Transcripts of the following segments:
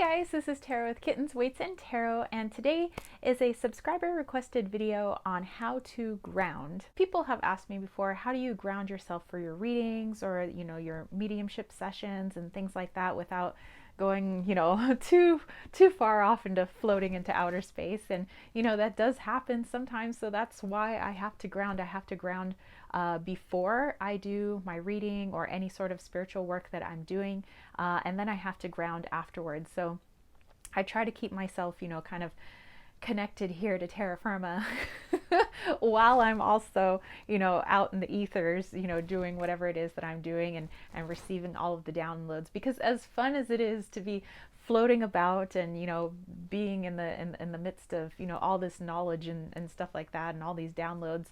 Guys, this is Tarot with Kittens, Weights, and Tarot, and today is a subscriber requested video on how to ground. People have asked me before, how do you ground yourself for your readings or, your mediumship sessions and things like that without going, too far off into floating into outer space. And, that does happen sometimes. So that's why I have to ground. I have to ground before I do my reading or any sort of spiritual work that I'm doing. And then I have to ground afterwards. So I try to keep myself, kind of connected here to terra firma while I'm also, out in the ethers, doing whatever it is that I'm doing and receiving all of the downloads. Because as fun as it is to be floating about and, being in the midst of, all this knowledge and stuff like that and all these downloads,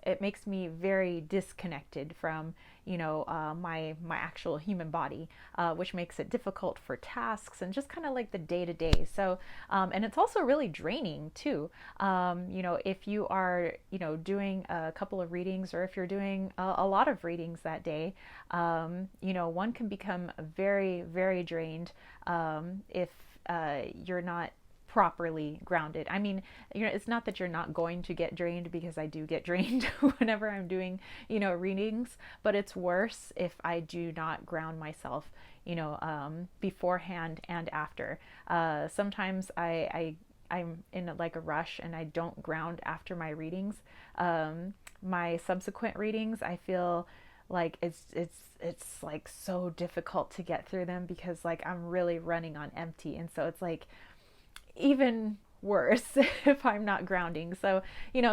it makes me very disconnected from, my actual human body, which makes it difficult for tasks and just kind of like the day-to-day. So, and it's also really draining too. If you are, doing a couple of readings or if you're doing a lot of readings that day, one can become very, very drained if you're not properly grounded. I mean, it's not that you're not going to get drained, because I do get drained whenever I'm doing, readings, but it's worse if I do not ground myself, beforehand and after. Sometimes I'm in like a rush and I don't ground after my readings. My subsequent readings, I feel like it's like so difficult to get through them because like I'm really running on empty, and so it's like even worse if I'm not grounding. So,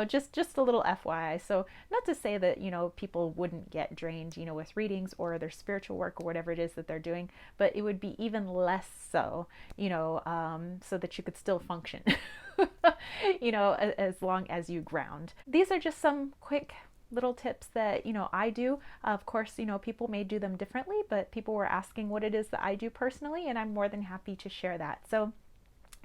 just a little FYI. So not to say that, people wouldn't get drained, with readings or their spiritual work or whatever it is that they're doing, but it would be even less so, so that you could still function, as long as you ground. These are just some quick little tips that, I do. Of course, people may do them differently, but people were asking what it is that I do personally, and I'm more than happy to share that. So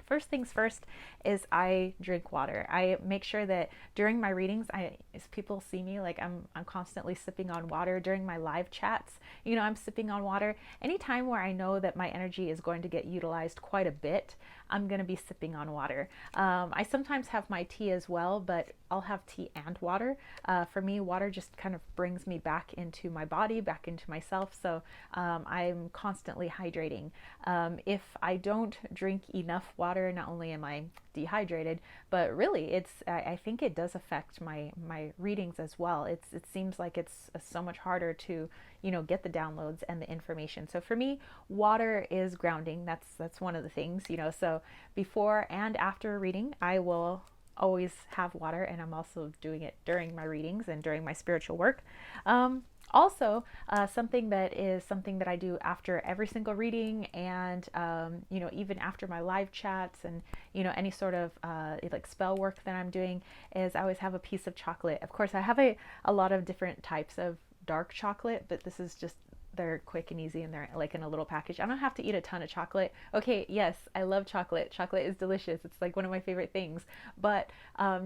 first things first is I drink water. I make sure that during my readings, as people see me, like I'm constantly sipping on water. During my live chats, I'm sipping on water. Anytime where I know that my energy is going to get utilized quite a bit, I'm going to be sipping on water. I sometimes have my tea as well, but I'll have tea and water. For me, water just kind of brings me back into my body, back into myself. So I'm constantly hydrating. If I don't drink enough water, not only am I dehydrated, but really I think it does affect my readings as well. It seems like it's so much harder to, get the downloads and the information. So for me, water is grounding. That's one of the things, so before and after a reading, I will always have water, and I'm also doing it during my readings and during my spiritual work. Also, something that I do after every single reading, and even after my live chats and any sort of like spell work that I'm doing, is I always have a piece of chocolate. Of course, I have a lot of different types of dark chocolate, but this is just, they're quick and easy and they're like in a little package. I don't have to eat a ton of chocolate. Okay, yes, I love chocolate. Chocolate is delicious. It's like one of my favorite things. But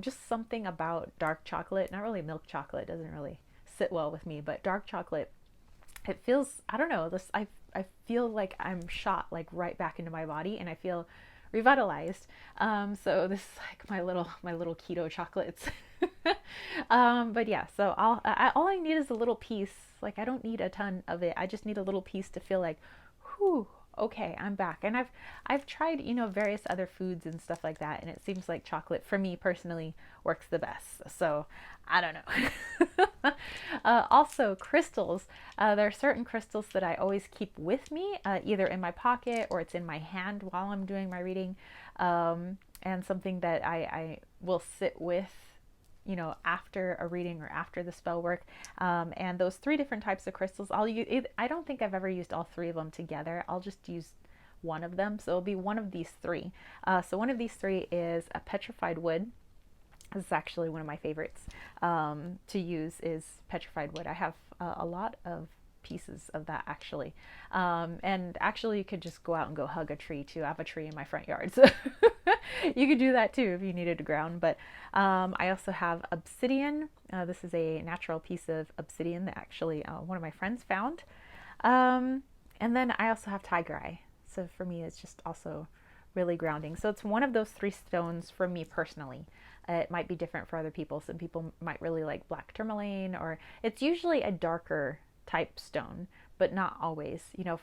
just something about dark chocolate, not really milk chocolate, doesn't really sit well with me, but dark chocolate, it feels, I don't know, this I feel like I'm shot like right back into my body, and I feel revitalized. So this is like my little keto chocolates. But yeah, so all I need is a little piece. Like I don't need a ton of it. I just need a little piece to feel like, whew, okay, I'm back. And I've tried, various other foods and stuff like that, and it seems like chocolate for me personally works the best. So I don't know. Also, crystals. There are certain crystals that I always keep with me, either in my pocket or it's in my hand while I'm doing my reading, and something that I will sit with, after a reading or after the spell work. And those 3 different types of crystals, I'll use. I don't think I've ever used all 3 of them together. I'll just use one of them. So it'll be one of these 3. So one of these 3 is a petrified wood. This is actually one of my favorites to use, is petrified wood. I have a lot of pieces of that actually. And actually you could just go out and go hug a tree too. I have a tree in my front yard, so you could do that too if you needed to ground. But I also have obsidian. This is a natural piece of obsidian that actually one of my friends found. And then I also have tiger eye. So for me, it's just also really grounding. So it's one of those three stones for me personally. It might be different for other people. Some people might really like black tourmaline, or it's usually a darker type stone, but not always. You know,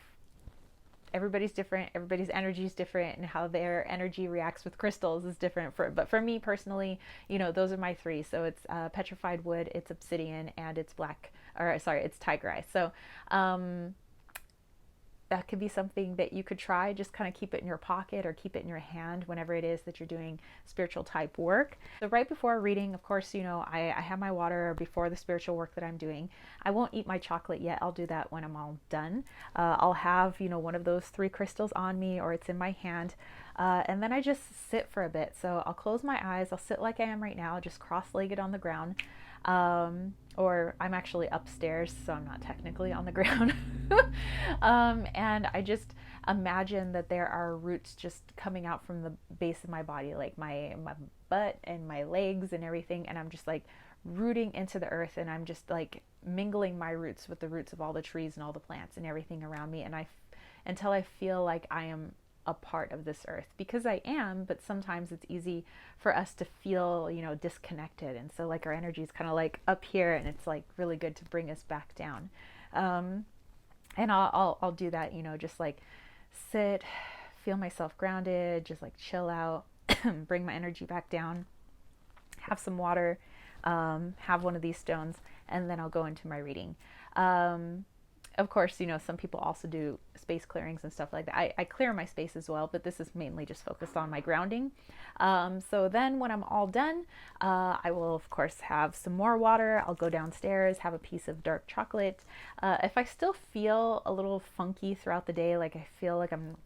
everybody's different, everybody's energy is different, and how their energy reacts with crystals is different. But for me personally, you know, those are my three. So it's petrified wood, it's obsidian, and it's it's tigerite. So that could be something that you could try. Just kind of keep it in your pocket or keep it in your hand whenever it is that you're doing spiritual type work. So right before reading, of course, you know, I have my water before the spiritual work that I'm doing. I won't eat my chocolate yet. I'll do that when I'm all done. I'll have, you know, one of those three crystals on me, or it's in my hand. And then I just sit for a bit. So I'll close my eyes. I'll sit like I am right now, just cross-legged on the ground. Or I'm actually upstairs, so I'm not technically on the ground. And I just imagine that there are roots just coming out from the base of my body, like my butt and my legs and everything. And I'm just like rooting into the earth, and I'm just like mingling my roots with the roots of all the trees and all the plants and everything around me. And until I feel like I am a part of this earth, because I am, but sometimes it's easy for us to feel, you know, disconnected. And so like our energy is kind of like up here, and it's like really good to bring us back down. And I'll do that, you know, just like sit, feel myself grounded, just like chill out, bring my energy back down, have some water, have one of these stones, and then I'll go into my reading. Of course, you know, some people also do space clearings and stuff like that. I clear my space as well, but this is mainly just focused on my grounding. So then when I'm all done, I will, of course, have some more water. I'll go downstairs, have a piece of dark chocolate. If I still feel a little funky throughout the day, like I feel like I'm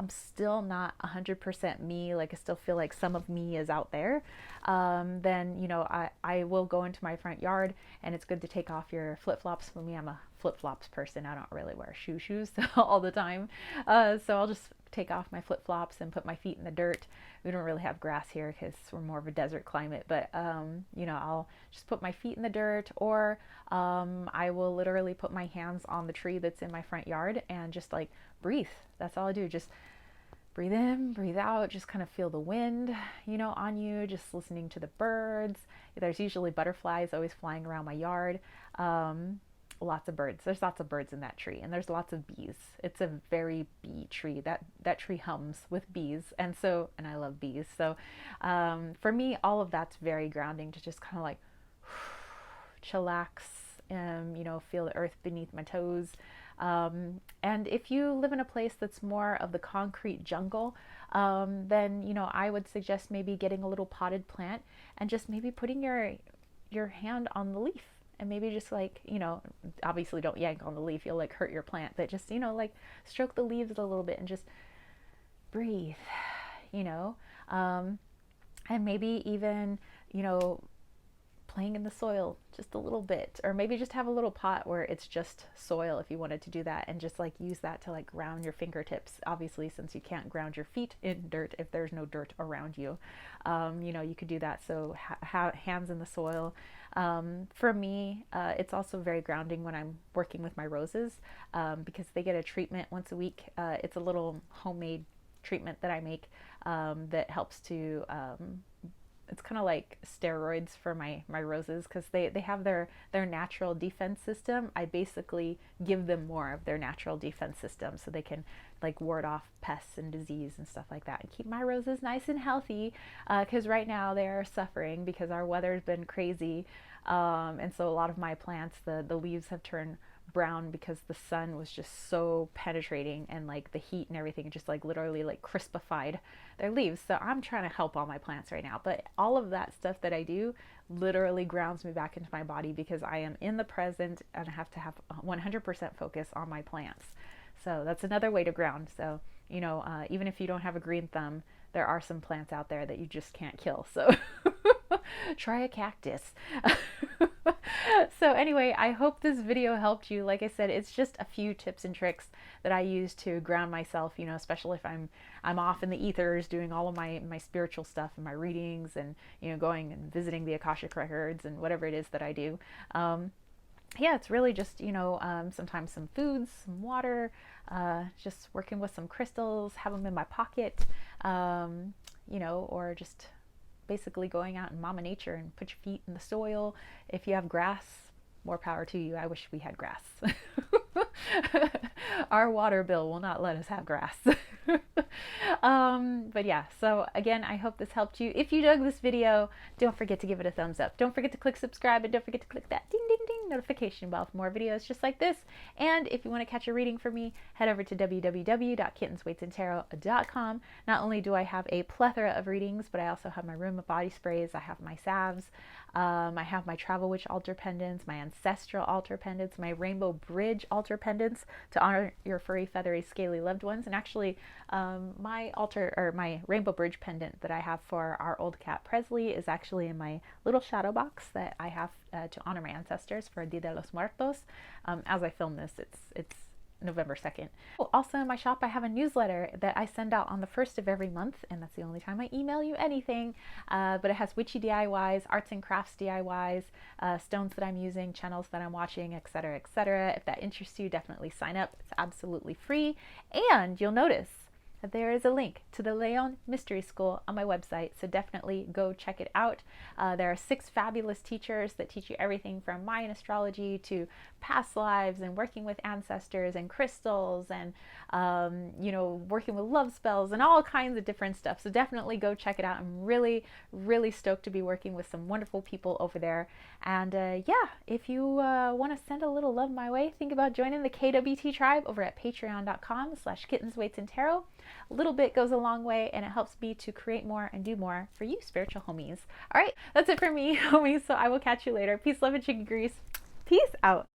still not 100% me, like I still feel like some of me is out there, then, you know, I will go into my front yard, and it's good to take off your flip-flops. For me, I'm a flip-flops person. I don't really wear shoes all the time. So I'll just take off my flip-flops and put my feet in the dirt. We don't really have grass here because we're more of a desert climate, but, you know, I'll just put my feet in the dirt, or I will literally put my hands on the tree that's in my front yard and just like breathe. That's all I do. Just breathe in, breathe out, just kind of feel the wind, you know, on you, just listening to the birds. There's usually butterflies always flying around my yard. Lots of birds. There's lots of birds in that tree, and there's lots of bees. It's a very bee tree. That tree hums with bees, and I love bees. So for me, all of that's very grounding, to just kind of like chillax, you know, feel the earth beneath my toes. And if you live in a place that's more of the concrete jungle, then, you know, I would suggest maybe getting a little potted plant and just maybe putting your hand on the leaf, and maybe just like, you know, obviously don't yank on the leaf, you'll like hurt your plant, but just, you know, like stroke the leaves a little bit and just breathe, you know, and maybe even, you know, playing in the soil just a little bit, or maybe just have a little pot where it's just soil if you wanted to do that, and just like use that to like ground your fingertips. Obviously, since you can't ground your feet in dirt if there's no dirt around you, you know, you could do that. So hands in the soil. For me, it's also very grounding when I'm working with my roses, because they get a treatment once a week. It's a little homemade treatment that I make, that helps to it's kind of like steroids for my roses, because they have their natural defense system. I basically give them more of their natural defense system so they can like ward off pests and disease and stuff like that, and keep my roses nice and healthy, because right now they are suffering because our weather's been crazy, and so a lot of my plants, the leaves have turned brown because the sun was just so penetrating, and like the heat and everything just like literally like crispified their leaves. So I'm trying to help all my plants right now, but all of that stuff that I do literally grounds me back into my body, because I am in the present and I have to have 100% focus on my plants. So that's another way to ground. So, you know, even if you don't have a green thumb, there are some plants out there that you just can't kill. So try a cactus. So anyway, I hope this video helped you. Like I said, it's just a few tips and tricks that I use to ground myself, you know, especially if I'm off in the ethers doing all of my spiritual stuff and my readings, and, you know, going and visiting the Akashic records and whatever it is that I do. yeah, it's really just, sometimes some foods, some water, just working with some crystals, have them in my pocket, or just basically going out in Mama Nature and put your feet in the soil. If you have grass, more power to you. I wish we had grass. Our water bill will not let us have grass. But yeah, so again, I hope this helped you. If you dug this video, don't forget to give it a thumbs up. Don't forget to click subscribe, and don't forget to click that ding ding ding notification bell for more videos just like this. And if you want to catch a reading from me, head over to www.kittensweightsandtarot.com. Not only do I have a plethora of readings, but I also have my room of body sprays, I have my salves, I have my travel witch altar pendants, my ancestral altar pendants, my rainbow bridge altar pendants to honor your furry, feathery, scaly loved ones. And actually, my rainbow bridge pendant that I have for our old cat Presley is actually in my little shadow box that I have to honor my ancestors for Dia de los Muertos. As I film this, it's November 2nd. Also in my shop, I have a newsletter that I send out on the 1st of every month, and that's the only time I email you anything. But it has witchy DIYs, arts and crafts DIYs, stones that I'm using, channels that I'm watching, etc., etc. If that interests you, definitely sign up. It's absolutely free. And you'll notice that there is a link to the Leon Mystery School on my website, so definitely go check it out. There are 6 fabulous teachers that teach you everything from Mayan astrology to past lives and working with ancestors and crystals and working with love spells and all kinds of different stuff. So definitely go check it out. I'm really, really stoked to be working with some wonderful people over there. And if you want to send a little love my way, think about joining the KWT tribe over at patreon.com/kittensweightsandtarot. A little bit goes a long way, and it helps me to create more and do more for you spiritual homies. All right, that's it for me, homies. So I will catch you later. Peace, love, and chicken grease. Peace out.